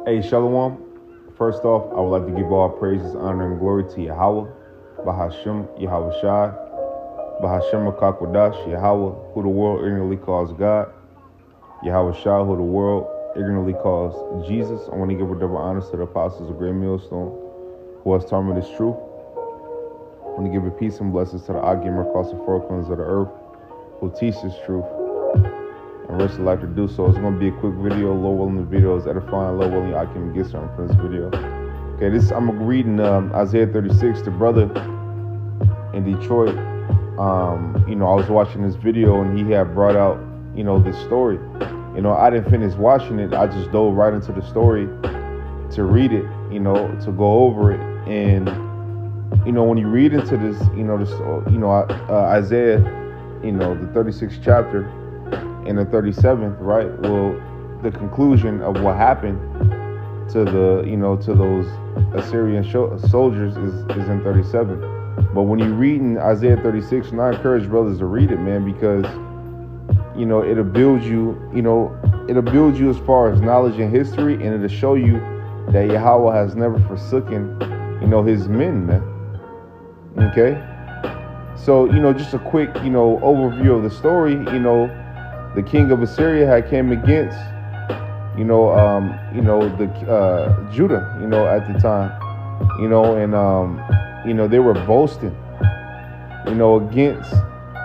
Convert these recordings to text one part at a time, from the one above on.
Hey, Shalom. First off, I would like to give all praises, honor, and glory to Yahweh, Bahashem, Yahweh Shai, Bahashem Akakwadash, Yahweh, who the world ignorantly calls God, Yahweh Shai, who the world ignorantly calls Jesus. I want to give a double honor to the apostles of Great Millstone, who has taught me this truth. I want to give a peace and blessings to the Agim across the four corners of the earth, who teach this truth. And rest of life to do so. It's going to be a quick video. Low willing the video is edifying. Low willing I can get something from this video. Okay, I'm reading Isaiah 36. The brother in Detroit, I was watching this video and he had brought out, this story. I didn't finish watching it. I just dove right into the story to read it, to go over it. And, when you read into this, Isaiah, the 36th chapter, in the 37th, right? Well, the conclusion of what happened to to those Assyrian soldiers is in 37. But when you read in Isaiah 36, and I encourage brothers to read it, man, because it'll build you, it'll build you as far as knowledge and history, and it'll show you that Yahweh has never forsaken, his men, man. Okay, so just a quick, overview of the story. The king of Assyria had came against, Judah, at the time, and they were boasting, against,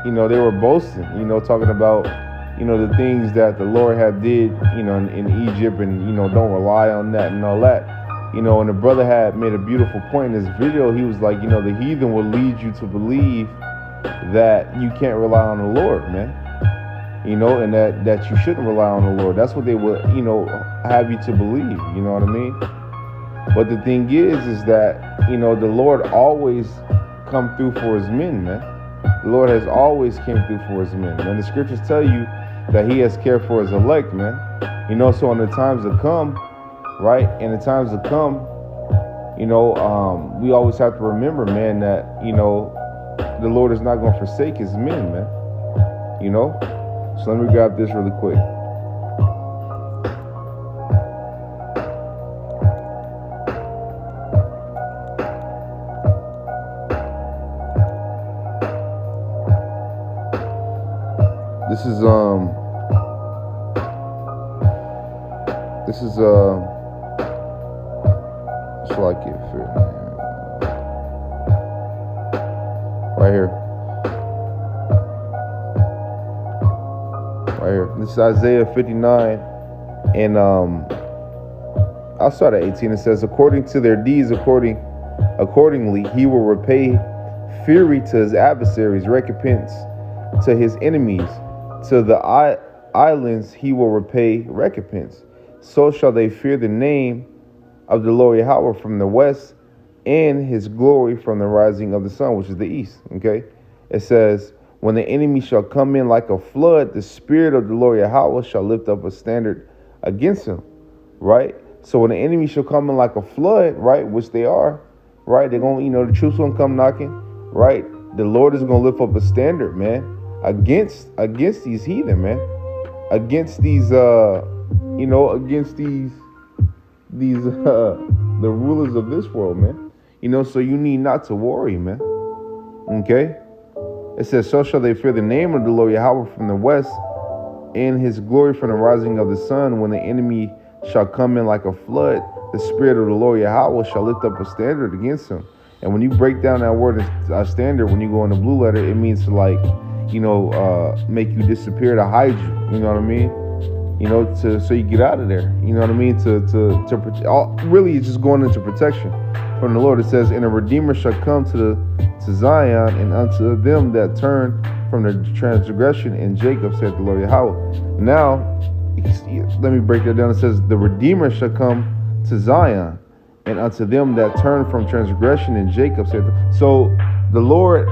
they were boasting, talking about, the things that the Lord had did, in Egypt, and don't rely on that and all that, and the brother had made a beautiful point in this video. He was like, the heathen will lead you to believe that you can't rely on the Lord, man. And that you shouldn't rely on the Lord. That's what they would, have you to believe, you know what I mean? But the thing is that, the Lord always come through for his men, man. The Lord has always came through for his men. And the scriptures tell you that he has cared for his elect, man. So in the times to come, right? In the times to come, we always have to remember, man, that, the Lord is not going to forsake his men, man. So let me grab this really quick. This is just like it right here. Right here. This is Isaiah 59, and I'll start at 18. It says, according to their deeds, accordingly, he will repay fury to his adversaries, recompense to his enemies. To the islands he will repay recompense. So shall they fear the name of the Lord Yahweh from the west, and his glory from the rising of the sun, which is the east. Okay? It says, when the enemy shall come in like a flood, the spirit of the Lord Yahweh shall lift up a standard against him, right? So when the enemy shall come in like a flood, right, which they are, right, they're going to, the troops going to come knocking, right? The Lord is going to lift up a standard, man, against these heathen, man, against these, against these, the rulers of this world, man. So you need not to worry, man. Okay? It says, so shall they fear the name of the Lord Yahweh from the west, and his glory from the rising of the sun. When the enemy shall come in like a flood, the spirit of the Lord Yahweh shall lift up a standard against him. And when you break down that word, standard, when you go in the blue letter, it means to, like, make you disappear, to hide you. You know what I mean? So you get out of there. You know what I mean? Really, it's just going into protection from the Lord. It says, and a redeemer shall come to Zion, and unto them that turn from the transgression in Jacob, said the Lord Yahweh. Now, let me break that down. It says, the redeemer shall come to Zion, and unto them that turn from transgression in Jacob, said. So the Lord,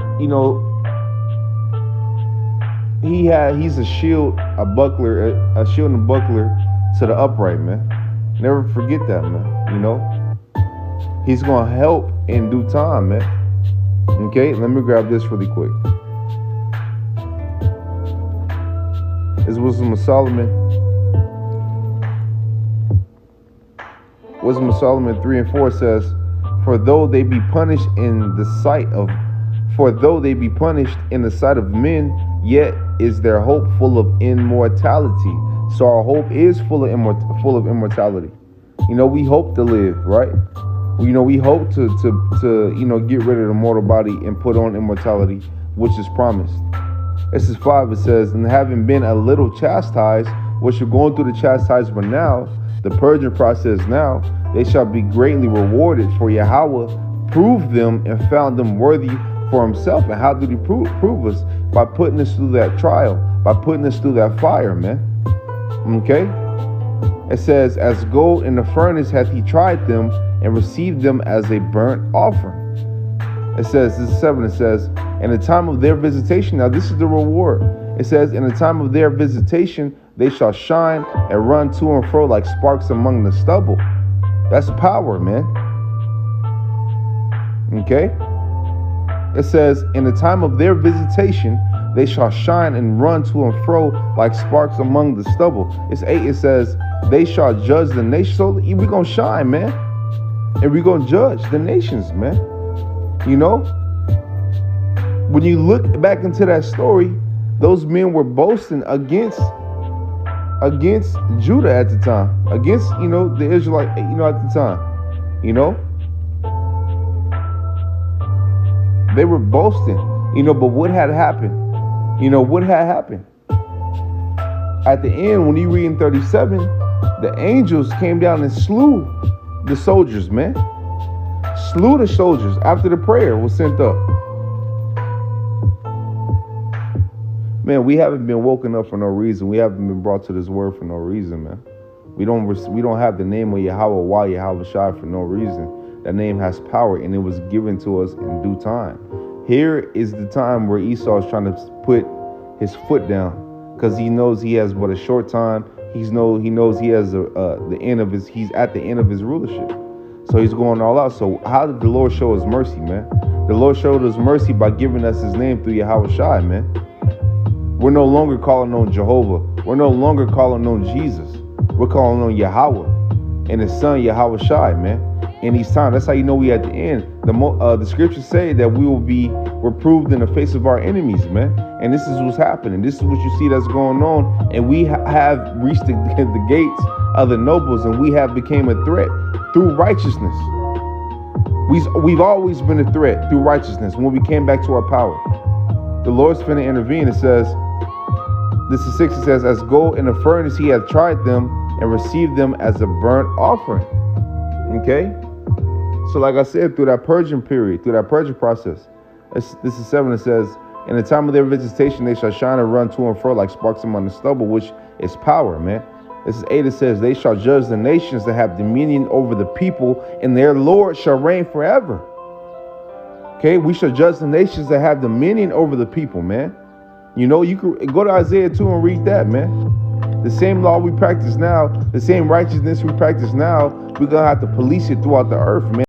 he's a shield, a buckler, a shield and buckler to the upright, man. Never forget that, man. He's gonna help in due time, man. Okay, let me grab this really quick. This is Wisdom of Solomon. Wisdom of Solomon 3 and 4 says, For though they be punished in the sight of men, yet is their hope full of immortality. So our hope is full of immortality. We hope to live, right? We hope to get rid of the mortal body and put on immortality, which is promised. This is 5. It says, and having been a little chastised, which you're going through the chastisement now, the purging process now, they shall be greatly rewarded. For Yahweh proved them and found them worthy for himself. And how did he prove us? By putting us through that trial, by putting us through that fire, man. Okay? It says, as gold in the furnace hath he tried them and received them as a burnt offering. It says, this is 7, it says, in the time of their visitation, now this is the reward. It says, in the time of their visitation, they shall shine and run to and fro like sparks among the stubble. That's power, man. Okay? It says, in the time of their visitation, they shall shine and run to and fro like sparks among the stubble. It's 8, it says, they shall judge the nation. So we're going to shine, man. And we're going to judge the nations, man. When you look back into that story, those men were boasting against Judah at the time, against, the Israelite, at the time, they were boasting, but what had happened? What had happened? At the end, when you read in 37, the angels came down and slew the soldiers, man. Slew the soldiers after the prayer was sent up. Man, we haven't been woken up for no reason. We haven't been brought to this word for no reason, man. We don't have the name of Yahweh Yahweh Shai for no reason. That name has power, and it was given to us in due time. Here is the time where Esau is trying to put his foot down, because he knows he has but a short time. He knows he has he's at the end of his rulership. So he's going all out. So how did the Lord show his mercy, man? The Lord showed us mercy by giving us his name through Yahweh Shai, man. We're no longer calling on Jehovah. We're no longer calling on Jesus. We're calling on Yahweh and his son Yahweh Shai, man. In these times, that's how you know we at the end. The scriptures say that we will be reproved in the face of our enemies, man. And this is what's happening. This is what you see that's going on. And we have reached the gates of the nobles, and we have became a threat through righteousness. We've always been a threat through righteousness when we came back to our power. The Lord's finna intervene. It says, this is 6, it says, as gold in the furnace he hath tried them and received them as a burnt offering. Okay? So like I said, through that purging period, through that purging process, this is 7, it says, in the time of their visitation they shall shine and run to and fro like sparks among the stubble, which is power, man. This is 8, it says, they shall judge the nations that have dominion over the people, and their Lord shall reign forever. Okay, we shall judge the nations that have dominion over the people, man. You could go to Isaiah 2 and read that, man. The same law we practice now, the same righteousness we practice now, we're going to have to police it throughout the earth, man.